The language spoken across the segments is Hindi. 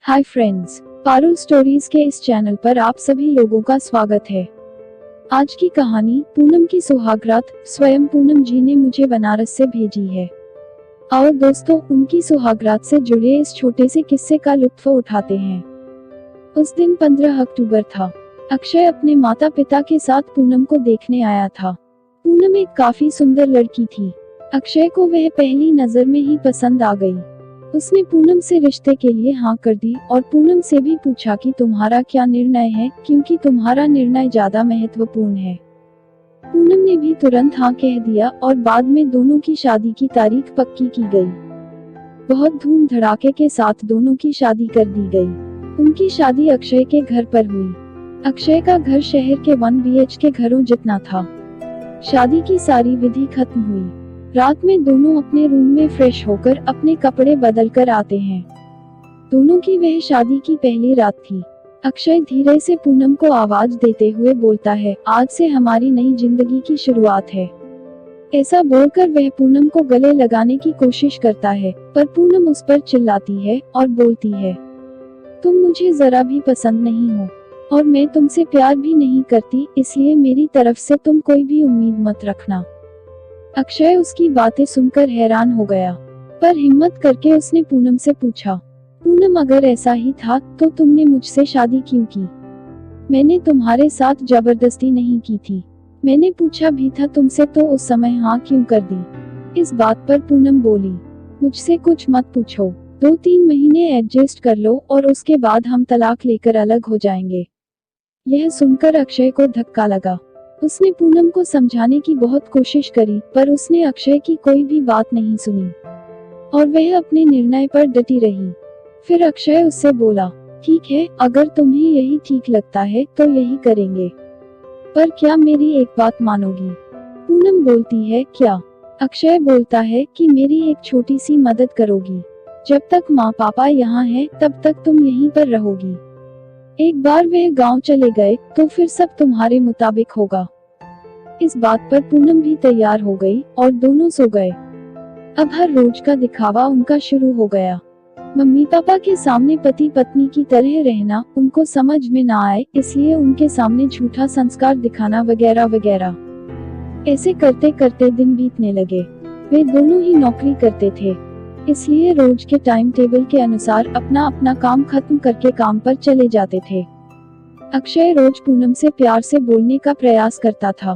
हाय फ्रेंड्स, पारुल स्टोरीज के इस चैनल पर आप सभी लोगों का स्वागत है। आज की कहानी पूनम की सुहागरात स्वयं पूनम जी ने मुझे बनारस से भेजी है। आओ दोस्तों, उनकी सुहागरात से जुड़े इस छोटे से किस्से का लुत्फ उठाते हैं। उस दिन 15 अक्टूबर था। अक्षय अपने माता पिता के साथ पूनम को देखने आया था। पूनम एक काफी सुंदर लड़की थी। अक्षय को वह पहली नजर में ही पसंद आ गई। उसने पूनम से रिश्ते के लिए हाँ कर दी और पूनम से भी पूछा कि तुम्हारा क्या निर्णय है, क्योंकि तुम्हारा निर्णय ज्यादा महत्वपूर्ण है। पूनम ने भी तुरंत हाँ कह दिया और बाद में दोनों की शादी की तारीख पक्की की गई। बहुत धूम धड़ाके के साथ दोनों की शादी कर दी गई। उनकी शादी अक्षय के घर पर हुई। अक्षय का घर शहर के 1 BHK घरों जितना था। शादी की सारी विधि खत्म हुई। रात में दोनों अपने रूम में फ्रेश होकर अपने कपड़े बदल कर आते हैं। दोनों की वह शादी की पहली रात थी। अक्षय धीरे से पूनम को आवाज देते हुए बोलता है, आज से हमारी नई जिंदगी की शुरुआत है। ऐसा बोलकर वह पूनम को गले लगाने की कोशिश करता है, पर पूनम उस पर चिल्लाती है और बोलती है, तुम मुझे जरा भी पसंद नहीं हो और मैं तुमसे प्यार भी नहीं करती, इसलिए मेरी तरफ से तुम कोई भी उम्मीद मत रखना। अक्षय उसकी बातें सुनकर हैरान हो गया, पर हिम्मत करके उसने पूनम से पूछा, पूनम अगर ऐसा ही था तो तुमने मुझसे शादी क्यों की? मैंने तुम्हारे साथ जबरदस्ती नहीं की थी। मैंने पूछा भी था तुमसे तो उस समय हाँ क्यों कर दी? इस बात पर पूनम बोली, मुझसे कुछ मत पूछो, 2-3 महीने एडजस्ट कर लो और उसके बाद हम तलाक लेकर अलग हो जाएंगे। यह सुनकर अक्षय को धक्का लगा। उसने पूनम को समझाने की बहुत कोशिश करी, पर उसने अक्षय की कोई भी बात नहीं सुनी और वह अपने निर्णय पर डटी रही। फिर अक्षय उससे बोला, ठीक है, अगर तुम्हें यही ठीक लगता है तो यही करेंगे, पर क्या मेरी एक बात मानोगी? पूनम बोलती है, क्या? अक्षय बोलता है कि मेरी एक छोटी सी मदद करोगी। जब तक माँ पापा यहाँ हैं, तब तक तुम यहीं पर रहोगी। एक बार वह गांव चले गए तो फिर सब तुम्हारे मुताबिक होगा। इस बात पर पूनम भी तैयार हो गई और दोनों सो गए। अब हर रोज का दिखावा उनका शुरू हो गया। मम्मी पापा के सामने पति पत्नी की तरह रहना उनको समझ में ना आए, इसलिए उनके सामने झूठा संस्कार दिखाना वगैरह वगैरह। ऐसे करते करते दिन बीतने लगे। वे दोनों ही नौकरी करते थे, इसलिए रोज के टाइम टेबल के अनुसार अपना अपना काम खत्म करके काम पर चले जाते थे। अक्षय रोज पूनम से प्यार से बोलने का प्रयास करता था,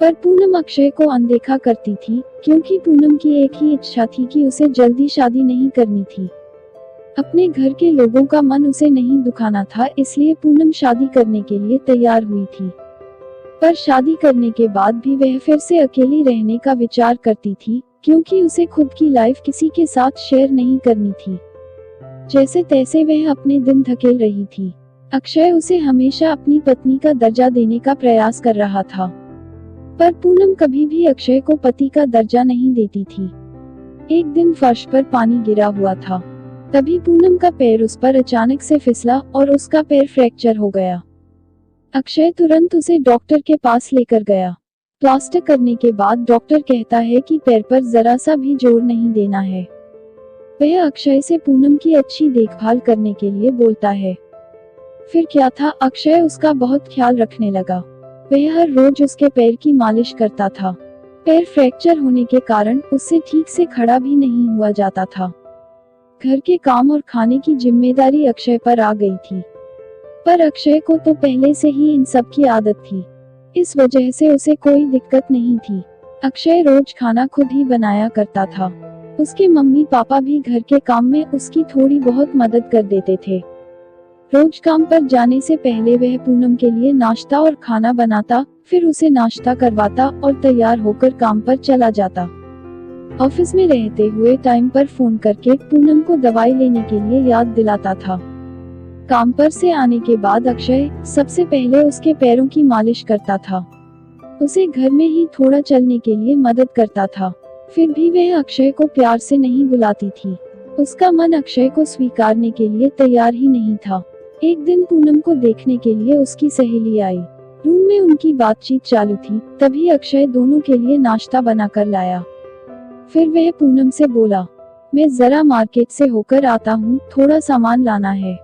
पर पूनम अक्षय को अनदेखा करती थी, क्योंकि पूनम की एक ही इच्छा थी कि उसे जल्दी शादी नहीं करनी थी। अपने घर के लोगों का मन उसे नहीं दुखाना था, इसलिए पूनम शादी करने के लिए तैयार हुई थी। पर शादी करने के बाद भी वह फिर से अकेली रहने का विचार करती थी, क्योंकि उसे खुद की लाइफ किसी के साथ शेयर नहीं करनी थी। जैसे तैसे वह अपने दिन धकेल रही थी। अक्षय उसे हमेशा अपनी पत्नी का दर्जा देने का प्रयास कर रहा था, पर पूनम कभी भी अक्षय को पति का दर्जा नहीं देती थी। एक दिन फर्श पर पानी गिरा हुआ था। तभी पूनम का पैर उस पर अचानक से फिसला और उसका पैर फ्रैक्चर हो गया। अक्षय तुरंत उसे डॉक्टर के पास लेकर गया। प्लास्टर करने के बाद डॉक्टर कहता है कि पैर पर जरा सा भी जोर नहीं देना है। वह अक्षय से पूनम की अच्छी देखभाल करने के लिए बोलता है। फिर क्या था, अक्षय उसका बहुत ख्याल रखने लगा। वह हर रोज उसके पैर की मालिश करता था। पैर फ्रैक्चर होने के कारण उससे ठीक से खड़ा भी नहीं हुआ जाता था। घर के काम और खाने की जिम्मेदारी अक्षय पर आ गई थी, पर अक्षय को तो पहले से ही इन सब की आदत थी, इस वजह से उसे कोई दिक्कत नहीं थी। अक्षय रोज खाना खुद ही बनाया करता था। उसके मम्मी पापा भी घर के काम में उसकी थोड़ी बहुत मदद कर देते थे। रोज काम पर जाने से पहले वह पूनम के लिए नाश्ता और खाना बनाता, फिर उसे नाश्ता करवाता और तैयार होकर काम पर चला जाता। ऑफिस में रहते हुए टाइम पर फोन करके पूनम को दवाई लेने के लिए याद दिलाता था। काम पर से आने के बाद अक्षय सबसे पहले उसके पैरों की मालिश करता था। उसे घर में ही थोड़ा चलने के लिए मदद करता था। फिर भी वह अक्षय को प्यार से नहीं बुलाती थी। उसका मन अक्षय को स्वीकारने के लिए तैयार ही नहीं था। एक दिन पूनम को देखने के लिए उसकी सहेली आई। रूम में उनकी बातचीत चालू थी, तभी अक्षय दोनों के लिए नाश्ता बनाकर लाया। फिर वह पूनम से बोला, मैं जरा मार्केट से होकर आता हूँ, थोड़ा सामान लाना है।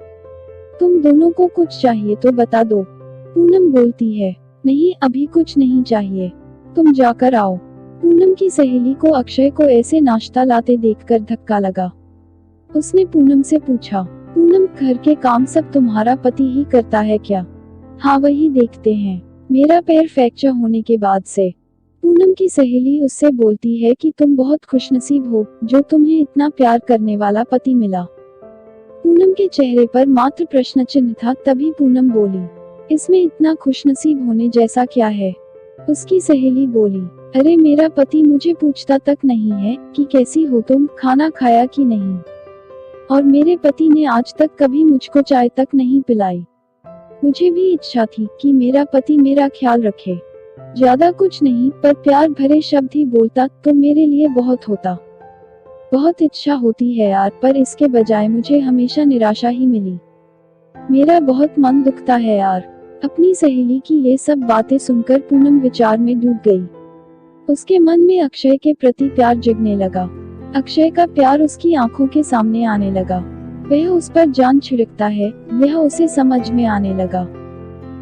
तुम दोनों को कुछ चाहिए तो बता दो। पूनम बोलती है, नहीं अभी कुछ नहीं चाहिए, तुम जाकर आओ। पूनम की सहेली को अक्षय को ऐसे नाश्ता लाते देखकर धक्का लगा। उसने पूनम से पूछा, पूनम घर के काम सब तुम्हारा पति ही करता है क्या? हाँ वही देखते हैं, मेरा पैर फ्रैक्चर होने के बाद से। पूनम की सहेली उससे बोलती है कि तुम बहुत खुशनसीब हो जो तुम्हें इतना प्यार करने वाला पति मिला। पूनम के चेहरे पर मात्र प्रश्न चिन्ह था, तभी पूनम बोली, इसमें इतना खुशनसीब होने जैसा क्या है? उसकी सहेली बोली, अरे मेरा पति मुझे पूछता तक नहीं है कि कैसी हो तुम, खाना खाया कि नहीं, और मेरे पति ने आज तक कभी मुझको चाय तक नहीं पिलाई। मुझे भी इच्छा थी कि मेरा पति मेरा ख्याल रखे, ज्यादा कुछ नहीं पर प्यार भरे शब्द ही बोलता तो मेरे लिए बहुत होता। बहुत इच्छा होती है यार, पर इसके बजाय मुझे हमेशा निराशा ही मिली। मेरा बहुत मन दुखता है यार। अपनी सहेली की ये सब बातें सुनकर पूनम विचार में डूब गई। उसके मन में अक्षय के प्रति प्यार जगने लगा। अक्षय का प्यार उसकी आंखों के सामने आने लगा। वह उस पर जान छिड़कता है, यह उसे समझ में आने लगा।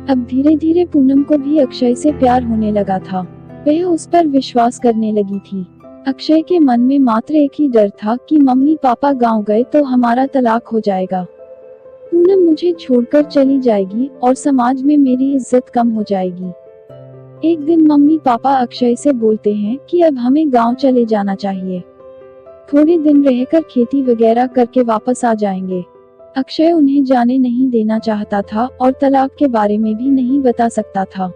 अब धीरे धीरे पूनम को भी अक्षय से प्यार होने लगा था। वह उस पर विश्वास करने लगी थी। अक्षय के मन में मात्र एक ही डर था कि मम्मी पापा गांव गए तो हमारा तलाक हो जाएगा। पूनम मुझे छोड़कर चली जाएगी और समाज में मेरी इज्जत कम हो जाएगी। एक दिन मम्मी पापा अक्षय से बोलते हैं कि अब हमें गांव चले जाना चाहिए, थोड़े दिन रहकर खेती वगैरह करके वापस आ जाएंगे। अक्षय उन्हें जाने नहीं देना चाहता था और तलाक के बारे में भी नहीं बता सकता था।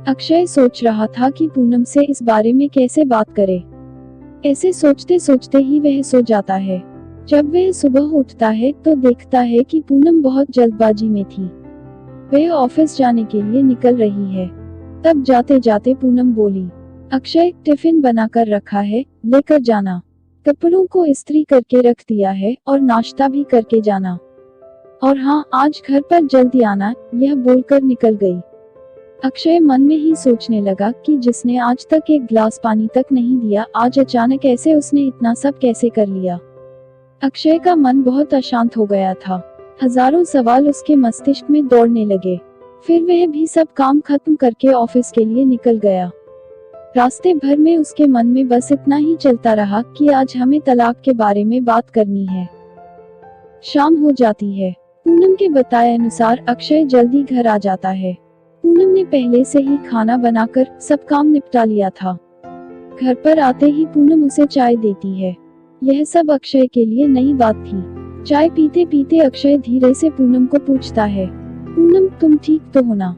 अक्षय सोच रहा था कि पूनम से इस बारे में कैसे बात करे। ऐसे सोचते सोचते ही वह सो जाता है। जब वह सुबह उठता है तो देखता है कि पूनम बहुत जल्दबाजी में थी। वह ऑफिस जाने के लिए निकल रही है। तब जाते जाते पूनम बोली, अक्षय टिफिन बनाकर रखा है, लेकर जाना। कपड़ों को इस्त्री करके रख दिया है और नाश्ता भी करके जाना। और हाँ, आज घर पर जल्दी आना, यह बोलकर निकल गई। अक्षय मन में ही सोचने लगा कि जिसने आज तक एक गिलास पानी तक नहीं दिया, आज अचानक ऐसे उसने इतना सब कैसे कर लिया। अक्षय का मन बहुत अशांत हो गया था। हजारों सवाल उसके मस्तिष्क में दौड़ने लगे। फिर वह भी सब काम खत्म करके ऑफिस के लिए निकल गया। रास्ते भर में उसके मन में बस इतना ही चलता रहा कि आज हमें तलाक के बारे में बात करनी है। शाम हो जाती है। पूनम के बताए अनुसार अक्षय जल्दी घर आ जाता है। पूनम ने पहले से ही खाना बनाकर सब काम निपटा लिया था। घर पर आते ही पूनम उसे चाय देती है। यह सब अक्षय के लिए नई बात थी। चाय पीते पीते अक्षय धीरे से पूनम को पूछता है, पूनम तुम ठीक तो हो ना?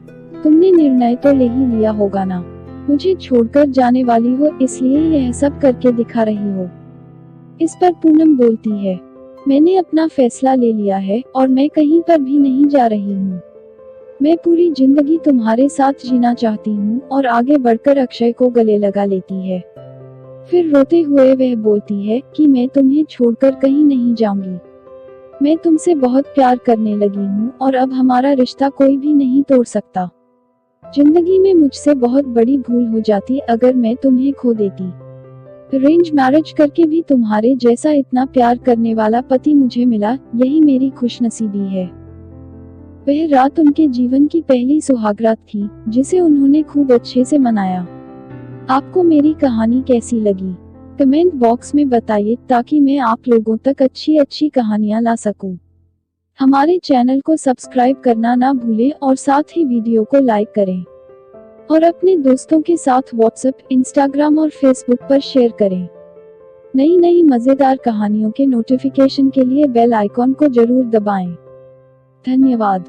तुमने निर्णय तो ले ही लिया होगा ना? मुझे छोड़कर जाने वाली हो इसलिए यह सब करके दिखा रही हो। इस पर पूनम बोलती है, मैंने अपना फैसला ले लिया है और मैं कहीं पर भी नहीं जा रही हूँ। मैं पूरी जिंदगी तुम्हारे साथ जीना चाहती हूँ और आगे बढ़कर अक्षय को गले लगा लेती है। फिर रोते हुए वह बोलती है कि मैं तुम्हें छोड़कर कहीं नहीं जाऊंगी। मैं तुमसे बहुत प्यार करने लगी हूँ और अब हमारा रिश्ता कोई भी नहीं तोड़ सकता। जिंदगी में मुझसे बहुत बड़ी भूल हो जाती अगर मैं तुम्हें खो देती। अरेंज मैरिज करके भी तुम्हारे जैसा इतना प्यार करने वाला पति मुझे मिला, यही मेरी खुशनसीबी है। वह रात उनके जीवन की पहली सुहागरात थी जिसे उन्होंने खूब अच्छे से मनाया। आपको मेरी कहानी कैसी लगी? कमेंट बॉक्स में बताइए ताकि मैं आप लोगों तक अच्छी अच्छी कहानियां ला सकूं। हमारे चैनल को सब्सक्राइब करना ना भूलें और साथ ही वीडियो को लाइक करें और अपने दोस्तों के साथ व्हाट्सएप, इंस्टाग्राम और फेसबुक पर शेयर करें। नई नई मजेदार कहानियों के नोटिफिकेशन के लिए बेल आइकॉन को जरूर दबाएं। धन्यवाद।